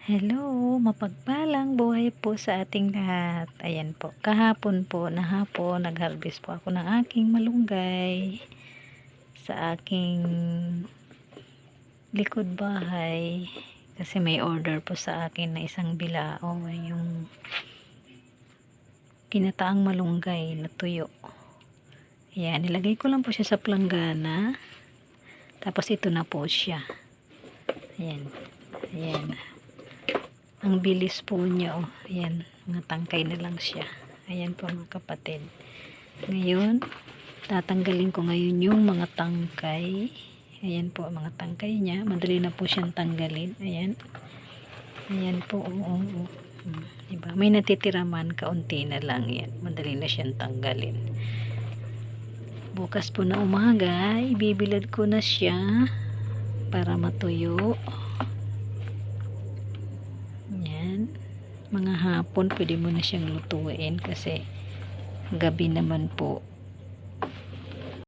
Hello, mapagpalang buhay po sa ating lahat. Ayan po, kahapon po na hapon, nag-harvest po ako ng aking malunggay sa aking likod bahay. Kasi may order po sa akin na isang bilao, yung kinataang malunggay na tuyo. Ayan, nilagay ko lang po siya sa planggana. Tapos ito na po siya. Ayan, ayan. Ang bilis po niya, oh. Ayan, mga tangkay na lang siya. Ayan po mga kapatid. Ngayon, tatanggalin ko ngayon yung mga tangkay. Ayan po, mga tangkay niya. Madali na po siyang tanggalin. Ayan. Ayan po, oo. Diba? May natitira man, kaunti na lang yan. Madali na siyang tanggalin. Bukas po na umaga, ibibilad ko na siya para matuyo. Mga hapon pwede mo na siyang lutuin kasi gabi naman po